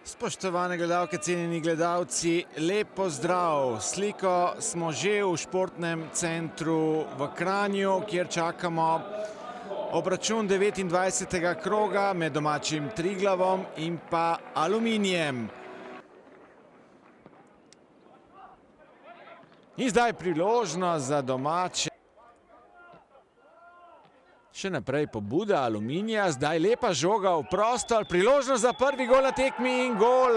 Spoštovane gledalke, cenjeni gledalci, lep pozdrav. Sliko smo že v športnem centru v Kranju, kjer čakamo obračun 29. kroga med domačim Triglavom in pa Aluminijem. In zdaj priložnost za domače. Še naprej pobuda Aluminija, zdaj lepa žoga v prostor, priložnost za prvi gol na tekmi in gol.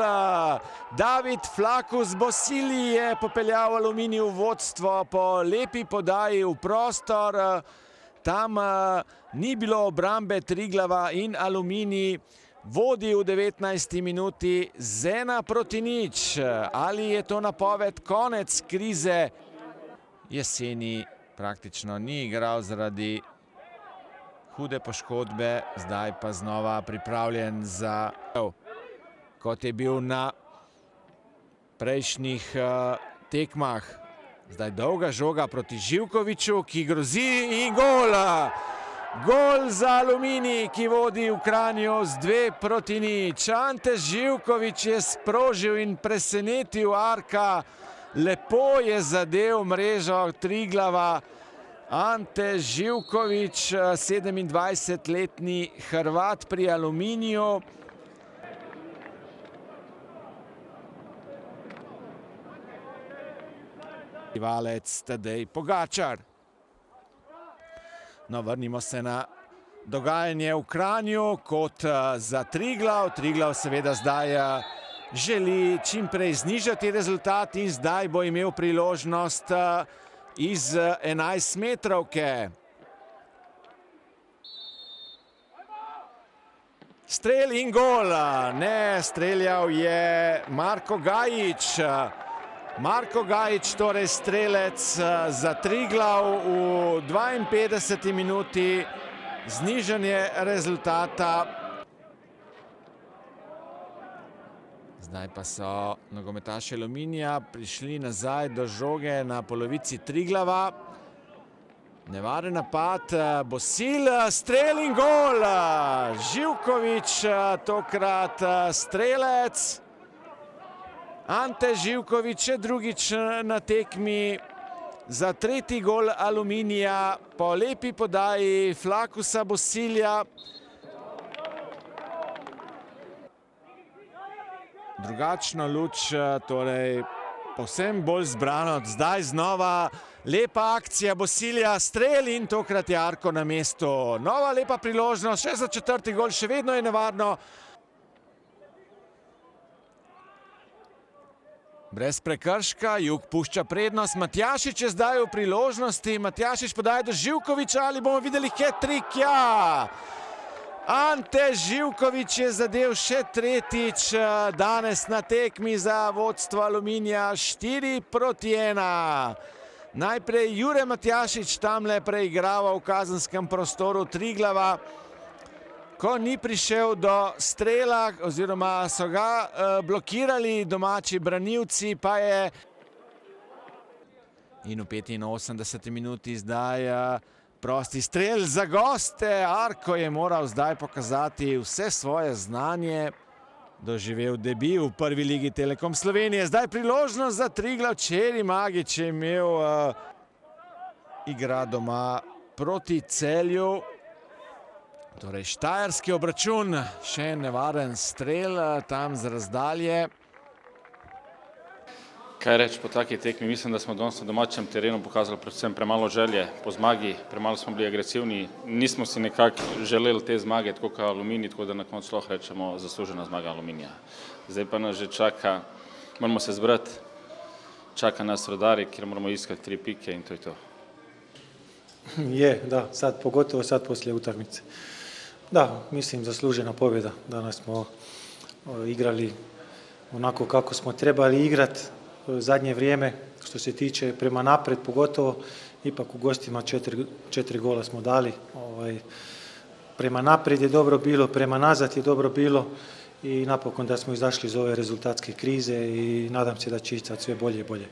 David Flakus Bosili je popeljal Aluminij v vodstvo po lepi podaji v prostor. Tam ni bilo obrambe Triglava in Aluminij vodi v 19. minuti z 1:0. Ali je to napoved konec krize? Jeseni praktično ni igral zaradi hude poškodbe, zdaj pa znova pripravljen za kot je bil na prejšnjih tekmah. Zdaj dolga žoga proti Živkoviću, ki grozi in gol! Gol za Aluminij, ki vodi v Kranju z 2:0. Ante Živković je sprožil in presenetil Arka. Lepo je zadel mrežo Triglava. Ante Živković, 27-letni Hrvat pri Aluminiju. Rivalec Tadej Pogačar. No, vrnimo se na dogajanje v Kranju kot za Triglav. Triglav seveda zdaj želi čim prej znižati rezultat in zdaj bo imel priložnost iz 11-metrovke. Strel in gol. Ne, streljal je Marko Gajić. Marko Gajić, torej strelec za Triglav v 52. minuti. Znižanje rezultata. Zdaj pa so nogometaši Aluminija prišli nazaj do žoge na polovici Triglava. Nevaren napad, Bosil, strel in gol! Živković, tokrat strelec. Ante Živković je drugič na tekmi za tretji gol Aluminija po lepi podaji Flakusa Bosilja. Drugačno luč, torej povsem bolj zbrano. Zdaj znova lepa akcija Bosilja, strel in tokrat je Arko na mestu. Nova lepa priložnost, še za četrti gol, še vedno je nevarno. Brez prekrška, Jug pušča prednost. Matjašič je zdaj v priložnosti. Matjašič podaja do Živkovića, ali bomo videli hat-trick? Ja! Ante Živković je zadev še tretjič danes na tekmi za vodstvo Aluminija, 4:1. Najprej Jure Matjašič tamle preigrava v kazenskem prostoru Triglava, ko ni prišel do strela, oziroma so ga blokirali domači branilci, pa je in v 85. minuti zdaj prosti strel za goste. Arko je moral zdaj pokazati vse svoje znanje. Doživel debi v prvi ligi Telekom Slovenije. Zdaj priložnost za Triglav. Čeri Magič je imel igra doma proti Celju. Torej štajerski obračun. Še nevaren strel tam z razdalje. Kaj reči po taki tekmi? Mislim, da smo danes na domačem terenu pokazali predvsem premalo želje po zmagi, premalo smo bili agresivni, nismo si nekako želeli te zmage, tako kot Aluminij, tako da na koncu lahko rečemo zaslužena zmaga Aluminija. Zdaj pa nas že čaka, moramo se zbrati, čaka nas Rudarji, kjer moramo iskati 3 pike in to je to. Je, da, sad, pogotovo sad poslije utakmice. Da, mislim zaslužena pobjeda. Danas smo igrali onako kako smo trebali igrati. Zadnje vrijeme, što se tiče prema napred, pogotovo, ipak u gostima 4 gola smo dali. Prema napred je dobro bilo, prema nazad je dobro bilo i napokon da smo izašli iz ove rezultatske krize i nadam se da će ići sad sve bolje i bolje.